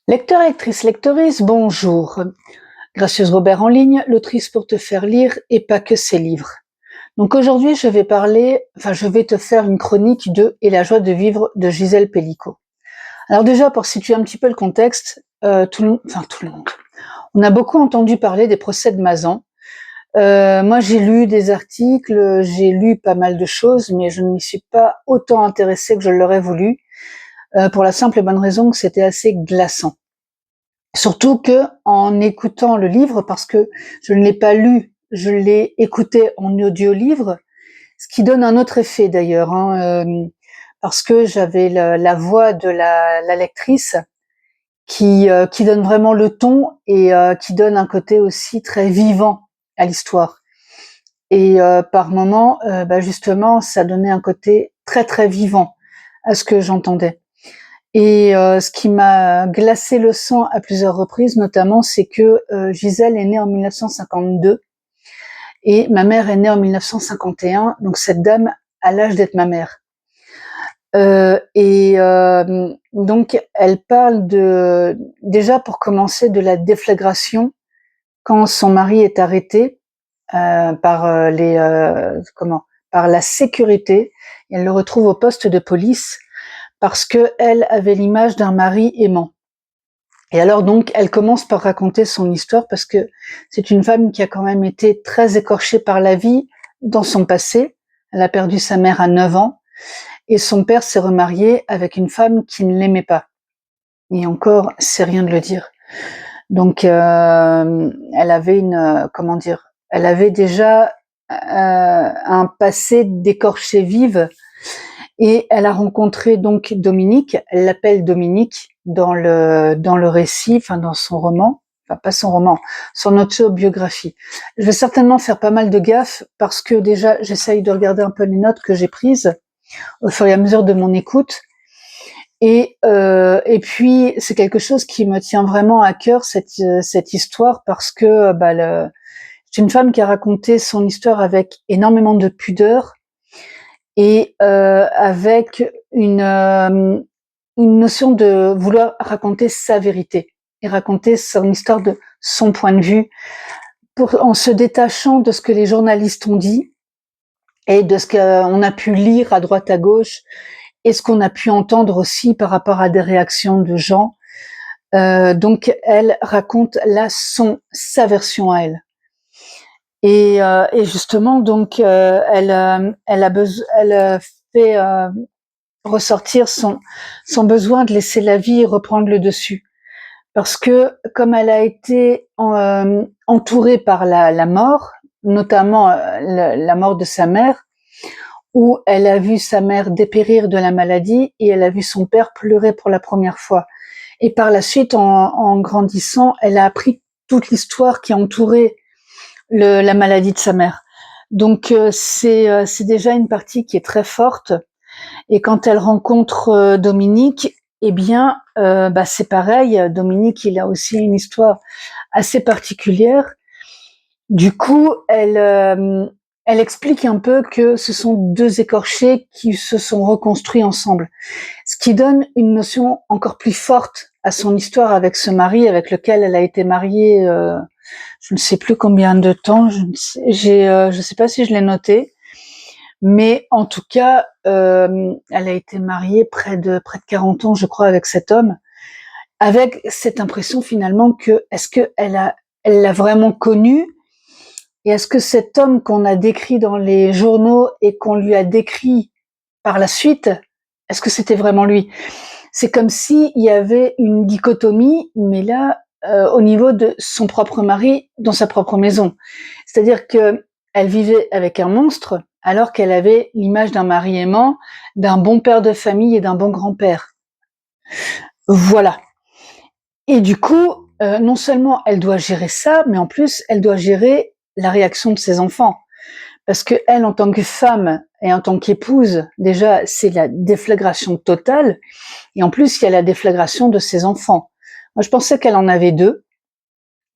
Lecteur, lectrice, lectrice, bonjour. Gracieuse Robert en ligne, l'autrice pour te faire lire et pas que ses livres. Donc aujourd'hui, je vais te faire une chronique de Et la joie de vivre de Gisèle Pellicot. Alors déjà, pour situer un petit peu le contexte, tout le monde. On a beaucoup entendu parler des procès de Mazan. Moi, j'ai lu des articles, j'ai lu pas mal de choses, mais je ne m'y suis pas autant intéressée que je l'aurais voulu, pour la simple et bonne raison que c'était assez glaçant. Surtout que en écoutant le livre, parce que je ne l'ai pas lu, je l'ai écouté en audio-livre, ce qui donne un autre effet d'ailleurs, parce que j'avais la voix de la lectrice qui donne vraiment le ton et qui donne un côté aussi très vivant à l'histoire. Et par moments, justement, ça donnait un côté très très vivant à ce que j'entendais. Et ce qui m'a glacé le sang à plusieurs reprises, notamment, c'est que Gisèle est née en 1952 et ma mère est née en 1951, donc cette dame a l'âge d'être ma mère. Donc elle parle déjà pour commencer de la déflagration quand son mari est arrêté par la sécurité. Elle le retrouve au poste de police parce qu'elle avait l'image d'un mari aimant. Et alors donc, elle commence par raconter son histoire parce que c'est une femme qui a quand même été très écorchée par la vie dans son passé. Elle a perdu sa mère à 9 ans et son père s'est remarié avec une femme qui ne l'aimait pas. Et encore, c'est rien de le dire. Donc, elle avait elle avait déjà un passé d'écorchée vive. Et elle a rencontré donc Dominique, elle l'appelle Dominique dans le récit, enfin dans son roman, enfin pas son roman, son autobiographie. Je vais certainement faire pas mal de gaffes parce que déjà j'essaye de regarder un peu les notes que j'ai prises au fur et à mesure de mon écoute. Et puis c'est quelque chose qui me tient vraiment à cœur cette histoire parce que c'est une femme qui a raconté son histoire avec énormément de pudeur et avec une notion de vouloir raconter sa vérité et raconter son histoire de son point de vue en se détachant de ce que les journalistes ont dit et de ce qu'on a pu lire à droite à gauche et ce qu'on a pu entendre aussi par rapport à des réactions de gens. Donc elle raconte là sa version à elle. Et justement, donc, elle fait ressortir son besoin de laisser la vie reprendre le dessus. Parce que comme elle a été entourée par la mort, notamment la mort de sa mère, où elle a vu sa mère dépérir de la maladie et elle a vu son père pleurer pour la première fois. Et par la suite, en grandissant, elle a appris toute l'histoire qui a entouré la maladie de sa mère. Donc c'est déjà une partie qui est très forte. Et quand elle rencontre Dominique, eh bien, c'est pareil. Dominique, il a aussi une histoire assez particulière. Du coup, elle explique un peu que ce sont deux écorchés qui se sont reconstruits ensemble, ce qui donne une notion encore plus forte à son histoire avec ce mari avec lequel elle a été mariée. Je ne sais plus combien de temps. Je sais pas si je l'ai noté. Mais en tout cas, elle a été mariée près de 40 ans, je crois, avec cet homme, avec cette impression finalement que est-ce que elle l'a vraiment connu et est-ce que cet homme qu'on a décrit dans les journaux et qu'on lui a décrit par la suite, est-ce que c'était vraiment lui? C'est comme s'il y avait une dichotomie, mais là, au niveau de son propre mari dans sa propre maison. C'est-à-dire que elle vivait avec un monstre alors qu'elle avait l'image d'un mari aimant, d'un bon père de famille et d'un bon grand-père. Voilà. Et du coup, non seulement elle doit gérer ça, mais en plus elle doit gérer la réaction de ses enfants. Parce que elle, en tant que femme et en tant qu'épouse, déjà, c'est la déflagration totale. Et en plus, il y a la déflagration de ses enfants. Moi, je pensais qu'elle en avait deux,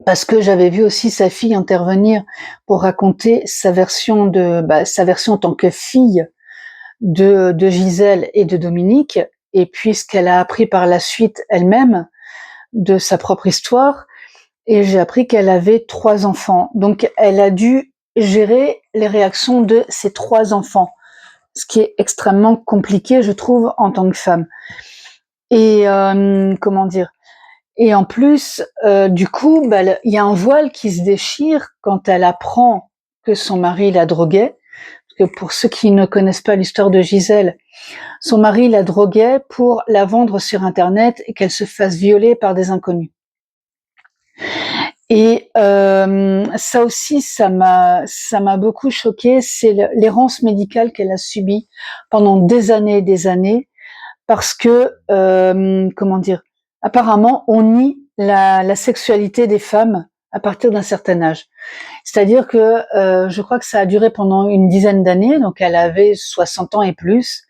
parce que j'avais vu aussi sa fille intervenir pour raconter sa version en tant que fille de Gisèle et de Dominique, et puis ce qu'elle a appris par la suite elle-même. de sa propre histoire, et j'ai appris qu'elle avait 3 enfants. Donc elle a dû gérer les réactions de ses 3 enfants, ce qui est extrêmement compliqué, je trouve, en tant que femme. Et comment dire? Et en plus, du coup, il y a un voile qui se déchire quand elle apprend que son mari la droguait. Parce que pour ceux qui ne connaissent pas l'histoire de Gisèle, son mari la droguait pour la vendre sur Internet et qu'elle se fasse violer par des inconnus. Et ça aussi, ça m'a beaucoup choquée, c'est l'errance médicale qu'elle a subie pendant des années et des années, parce que, comment dire, apparemment, on nie la sexualité des femmes à partir d'un certain âge. C'est-à-dire que je crois que ça a duré pendant une dizaine d'années, donc elle avait 60 ans et plus,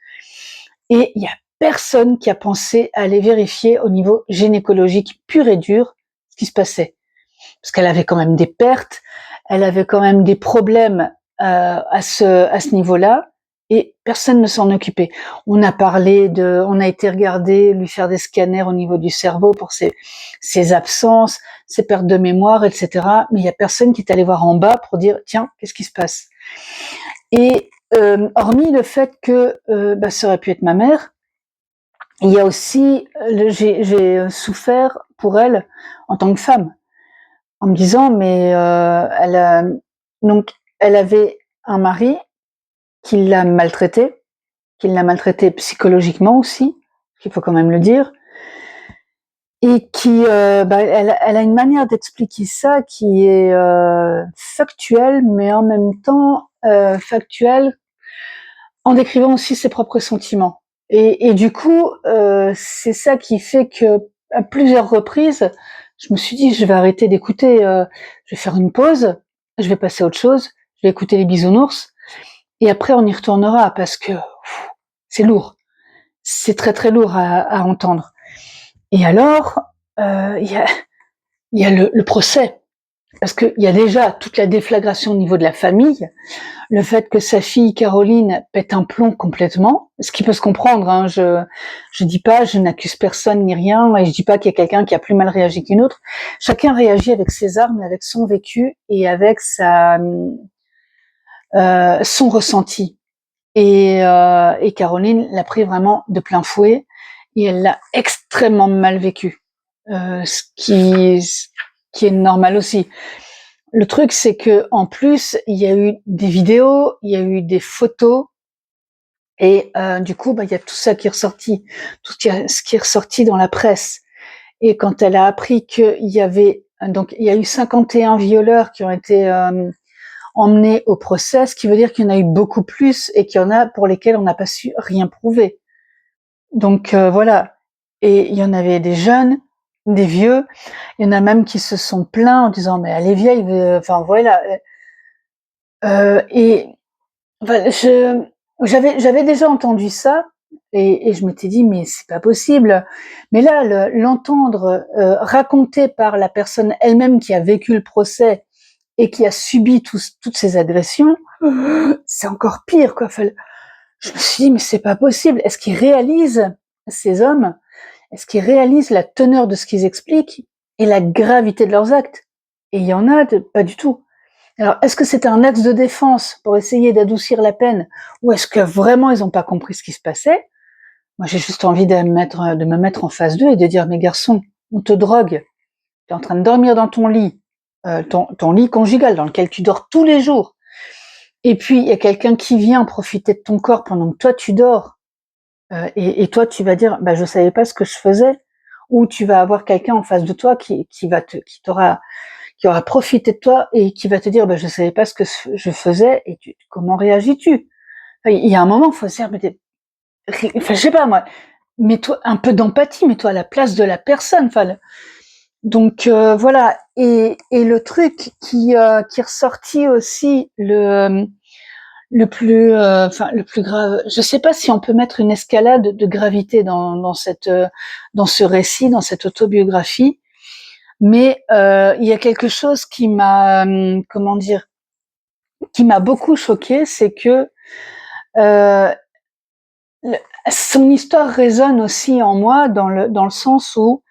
et il y a personne qui a pensé à aller vérifier au niveau gynécologique pur et dur ce qui se passait. Parce qu'elle avait quand même des pertes, elle avait quand même des problèmes à ce niveau-là, et personne ne s'en occupait. On a été regarder, lui faire des scanners au niveau du cerveau pour ses absences, ses pertes de mémoire, etc. Mais il y a personne qui est allé voir en bas pour dire tiens, qu'est-ce qui se passe? Et hormis le fait que ça aurait pu être ma mère, il y a aussi j'ai souffert pour elle en tant que femme, en me disant mais donc elle avait un mari qui l'a maltraitée psychologiquement aussi, il faut quand même le dire, et qui elle a une manière d'expliquer ça qui est factuelle, mais en même temps factuelle en décrivant aussi ses propres sentiments. Et du coup, c'est ça qui fait que à plusieurs reprises, je me suis dit je vais arrêter d'écouter, je vais faire une pause, je vais passer à autre chose, je vais écouter les bisounours, et après on y retournera parce que c'est lourd, c'est très très lourd à entendre. Et alors, il y a le procès, parce qu'il y a déjà toute la déflagration au niveau de la famille, le fait que sa fille Caroline pète un plomb complètement, ce qui peut se comprendre, hein, je dis pas, je n'accuse personne ni rien, et je dis pas qu'il y a quelqu'un qui a plus mal réagi qu'une autre. Chacun réagit avec ses armes, avec son vécu et avec son ressenti. Et Caroline l'a pris vraiment de plein fouet et elle l'a extrêmement mal vécu, ce qui est normal aussi. Le truc, c'est que en plus, il y a eu des vidéos, il y a eu des photos, et du coup, il y a tout ça qui est ressorti, ce qui est ressorti dans la presse. Et quand elle a appris qu'il y avait, donc il y a eu 51 violeurs qui ont été emmenés au procès, ce qui veut dire qu'il y en a eu beaucoup plus et qu'il y en a pour lesquels on n'a pas su rien prouver. Donc voilà. Et il y en avait des jeunes, des vieux, il y en a même qui se sont plaints en disant mais elle est vieille, enfin voilà. Et enfin, j'avais déjà entendu ça, et je m'étais dit mais c'est pas possible. Mais là, l'entendre raconté par la personne elle-même qui a vécu le procès et qui a subi toutes ces agressions, c'est encore pire quoi. Enfin, je me suis dit mais c'est pas possible. Est-ce qu'ils réalisent, ces hommes, est-ce qu'ils réalisent la teneur de ce qu'ils expliquent et la gravité de leurs actes? Et il y en a pas du tout. Alors, est-ce que c'était un axe de défense pour essayer d'adoucir la peine, ou est-ce que vraiment ils n'ont pas compris ce qui se passait? Moi, j'ai juste envie de me mettre en face d'eux et de dire, mais garçon, on te drogue, tu es en train de dormir dans ton lit, ton lit conjugal dans lequel tu dors tous les jours, et puis il y a quelqu'un qui vient profiter de ton corps pendant que toi tu dors, et toi tu vas dire, je savais pas ce que je faisais, ou tu vas avoir quelqu'un en face de toi qui aura profité de toi et qui va te dire je savais pas ce que je faisais, et comment réagis-tu? Il y a un moment, il faut se dire enfin je sais pas moi, mets-toi un peu d'empathie, mets-toi à la place de la personne. Enfin, donc voilà. Et le truc qui est ressorti aussi, le plus grave, je sais pas si on peut mettre une escalade de gravité dans ce récit, dans cette autobiographie, mais il y a quelque chose qui m'a, comment dire, qui m'a beaucoup choquée, c'est que euh, son histoire résonne aussi en moi dans le sens où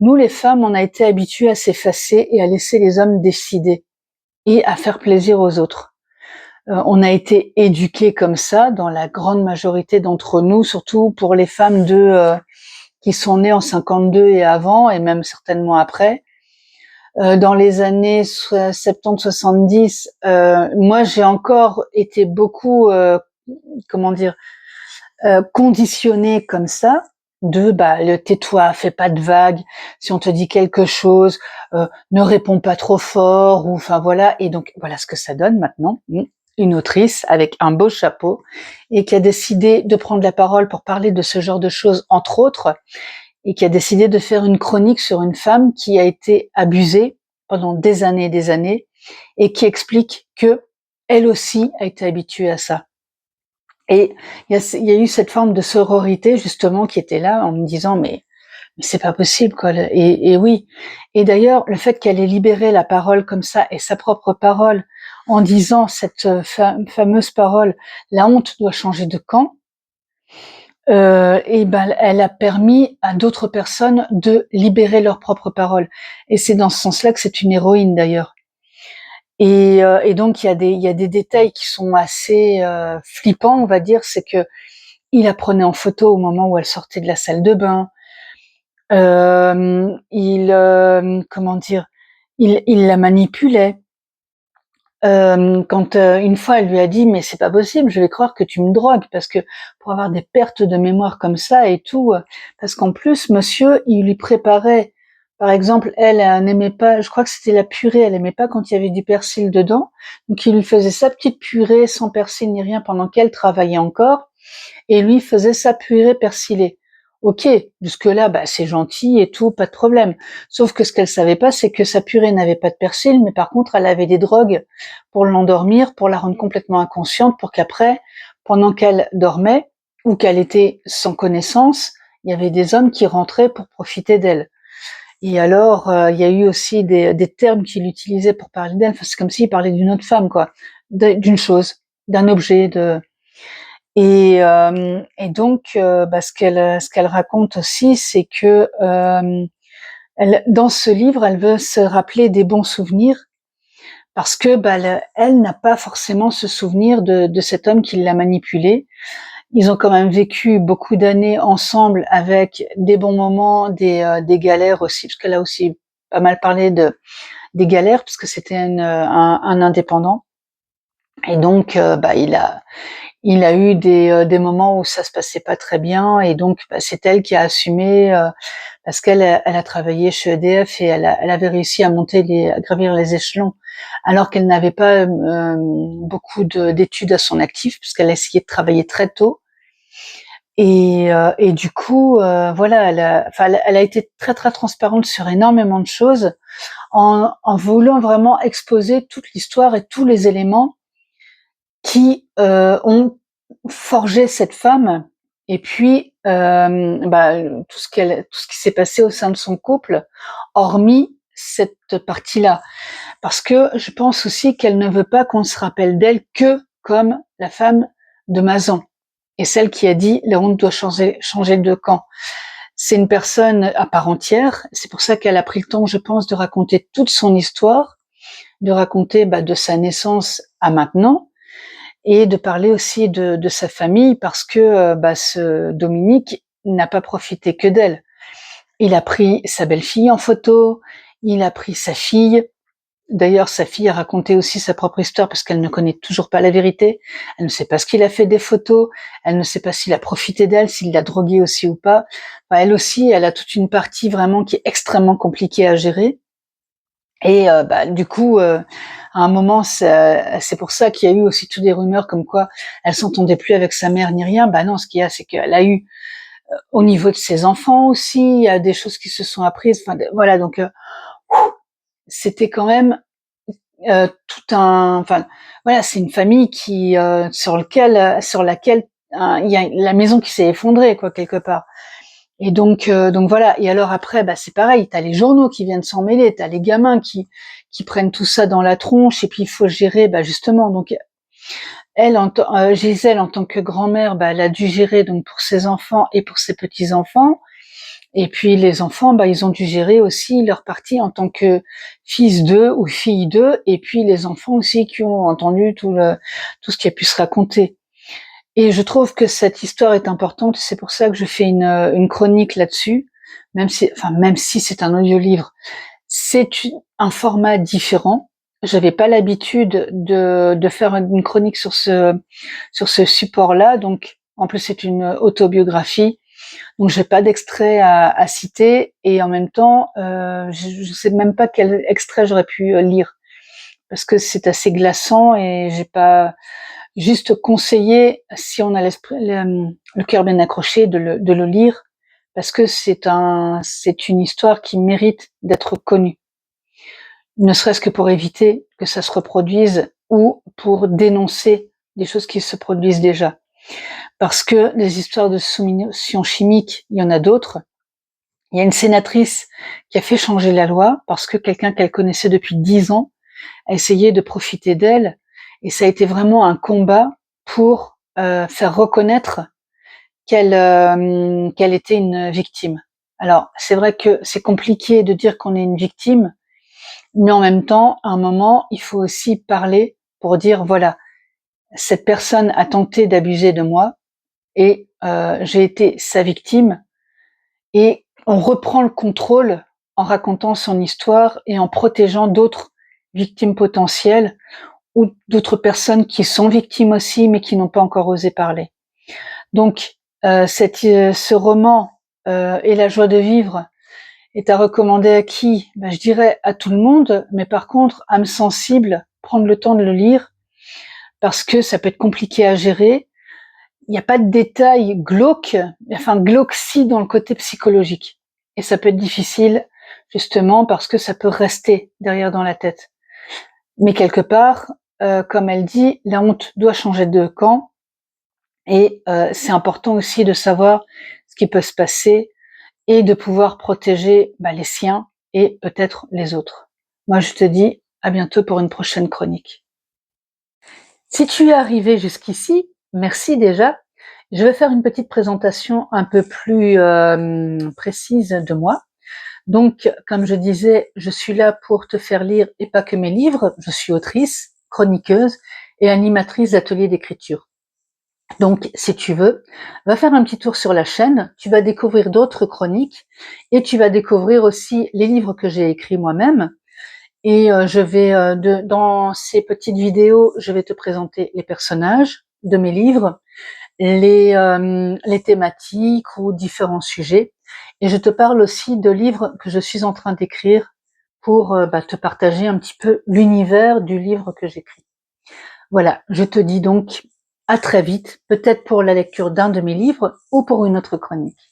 Nous, les femmes, on a été habituées à s'effacer et à laisser les hommes décider et à faire plaisir aux autres. On a été éduquées comme ça dans la grande majorité d'entre nous, surtout pour les femmes qui sont nées en 52 et avant, et même certainement après. Dans les années 70-70, moi j'ai encore été beaucoup, comment dire, conditionnée comme ça, le tais-toi, fais pas de vagues, si on te dit quelque chose, ne réponds pas trop fort, ou enfin voilà. Et donc voilà ce que ça donne maintenant. Une autrice avec un beau chapeau et qui a décidé de prendre la parole pour parler de ce genre de choses, entre autres, et qui a décidé de faire une chronique sur une femme qui a été abusée pendant des années, et qui explique que elle aussi a été habituée à ça. Et il y a eu cette forme de sororité justement qui était là en me disant mais c'est pas possible quoi. Et oui. Et d'ailleurs le fait qu'elle ait libéré la parole comme ça et sa propre parole en disant cette fameuse parole, la honte doit changer de camp. Et ben, elle a permis à d'autres personnes de libérer leur propre parole. Et c'est dans ce sens-là que c'est une héroïne d'ailleurs. Et donc il y a des détails qui sont assez flippants, on va dire, c'est que il la prenait en photo au moment où elle sortait de la salle de bain. Comment dire, il la manipulait. Quand une fois elle lui a dit mais c'est pas possible, je vais croire que tu me drogues parce que pour avoir des pertes de mémoire comme ça et tout, parce qu'en plus monsieur il lui préparait, par exemple elle n'aimait pas, je crois que c'était la purée, elle aimait pas quand il y avait du persil dedans, donc il lui faisait sa petite purée sans persil ni rien pendant qu'elle travaillait encore, et lui faisait sa purée persilée. Ok, jusque-là, c'est gentil et tout, pas de problème. Sauf que ce qu'elle savait pas, c'est que sa purée n'avait pas de persil, mais par contre, elle avait des drogues pour l'endormir, pour la rendre complètement inconsciente, pour qu'après, pendant qu'elle dormait, ou qu'elle était sans connaissance, il y avait des hommes qui rentraient pour profiter d'elle. Et alors, il y a eu aussi des termes qu'il utilisait pour parler d'elle. Enfin, c'est comme s'il parlait d'une autre femme, quoi, d'une chose, d'un objet, et donc, ce qu'elle raconte aussi, c'est que dans ce livre, elle veut se rappeler des bons souvenirs parce que elle n'a pas forcément ce souvenir de cet homme qui l'a manipulée. Ils ont quand même vécu beaucoup d'années ensemble avec des bons moments, des galères aussi, parce qu'elle a aussi pas mal parlé des galères, parce que c'était un indépendant. Et donc, il a eu des moments où ça se passait pas très bien, et donc c'est elle qui a assumé, parce elle a travaillé chez EDF et elle avait réussi à gravir les échelons alors qu'elle n'avait pas beaucoup d'études à son actif, puisqu'elle a essayé de travailler très tôt. Et du coup, voilà, elle a été très très transparente sur énormément de choses, en voulant vraiment exposer toute l'histoire et tous les éléments qui ont forgé cette femme, et puis tout ce qui s'est passé au sein de son couple, hormis cette partie-là. Parce que je pense aussi qu'elle ne veut pas qu'on se rappelle d'elle que comme la femme de Mazan, et celle qui a dit la honte doit changer de camp. C'est une personne à part entière. C'est pour ça qu'elle a pris le temps, je pense, de raconter toute son histoire, de raconter de sa naissance à maintenant, et de parler aussi de sa famille, parce que ce Dominique n'a pas profité que d'elle. Il a pris sa belle-fille en photo, il a pris sa fille. D'ailleurs, sa fille a raconté aussi sa propre histoire parce qu'elle ne connaît toujours pas la vérité. Elle ne sait pas ce qu'il a fait des photos. Elle ne sait pas s'il a profité d'elle, s'il l'a droguée aussi ou pas. Elle aussi, elle a toute une partie vraiment qui est extrêmement compliquée à gérer. Et du coup, à un moment, c'est pour ça qu'il y a eu aussi toutes des rumeurs comme quoi elle s'entendait plus avec sa mère ni rien. Non, ce qu'il y a, c'est qu'elle a eu, au niveau de ses enfants aussi, il y a des choses qui se sont apprises. Enfin, voilà, donc c'était quand même voilà, c'est une famille qui sur laquelle il y a la maison qui s'est effondrée quoi quelque part. Et donc voilà. Et alors après, c'est pareil. T'as les journaux qui viennent s'en mêler, t'as les gamins qui prennent tout ça dans la tronche, et puis il faut gérer, justement. Donc elle, Gisèle, en tant que grand-mère, elle a dû gérer donc pour ses enfants et pour ses petits enfants. Et puis les enfants, ils ont dû gérer aussi leur partie en tant que fils d'eux ou fille d'eux, et puis les enfants aussi qui ont entendu tout ce qui a pu se raconter. Et je trouve que cette histoire est importante, c'est pour ça que je fais une chronique là-dessus, même si c'est un audio-livre, c'est un format différent. J'avais pas l'habitude de faire une chronique sur ce support-là, donc en plus c'est une autobiographie, donc j'ai pas d'extrait à citer, et en même temps, je sais même pas quel extrait j'aurais pu lire, parce que c'est assez glaçant et j'ai pas juste conseillé, si on a le cœur bien accroché, de le lire, parce que c'est une histoire qui mérite d'être connue, ne serait-ce que pour éviter que ça se reproduise ou pour dénoncer des choses qui se produisent déjà. Parce que les histoires de soumission chimique, il y en a d'autres. Il y a une sénatrice qui a fait changer la loi parce que quelqu'un qu'elle connaissait depuis 10 ans a essayé de profiter d'elle, et ça a été vraiment un combat pour faire reconnaître qu'elle était une victime. Alors, c'est vrai que c'est compliqué de dire qu'on est une victime, mais en même temps, à un moment, il faut aussi parler pour dire, voilà, cette personne a tenté d'abuser de moi et j'ai été sa victime, et on reprend le contrôle en racontant son histoire et en protégeant d'autres victimes potentielles ou d'autres personnes qui sont victimes aussi mais qui n'ont pas encore osé parler. Donc ce roman Et la joie de vivre est à recommander à qui? Je dirais à tout le monde, mais par contre, âme sensible, prendre le temps de le lire, parce que ça peut être compliqué à gérer. Il n'y a pas de détails glauques, glauques si dans le côté psychologique. Et ça peut être difficile, justement, parce que ça peut rester derrière dans la tête. Mais quelque part, comme elle dit, la honte doit changer de camp, et c'est important aussi de savoir ce qui peut se passer et de pouvoir protéger les siens et peut-être les autres. Moi, je te dis à bientôt pour une prochaine chronique. Si tu es arrivé jusqu'ici, merci déjà. Je vais faire une petite présentation un peu plus précise de moi. Donc, comme je disais, je suis là pour te faire lire et pas que mes livres. Je suis autrice, chroniqueuse et animatrice d'ateliers d'écriture. Donc, si tu veux, va faire un petit tour sur la chaîne, tu vas découvrir d'autres chroniques et tu vas découvrir aussi les livres que j'ai écrits moi-même. Et je vais, dans ces petites vidéos, je vais te présenter les personnages de mes livres, les thématiques ou différents sujets. Et je te parle aussi de livres que je suis en train d'écrire pour te partager un petit peu l'univers du livre que j'écris. Voilà, je te dis donc à très vite, peut-être pour la lecture d'un de mes livres ou pour une autre chronique.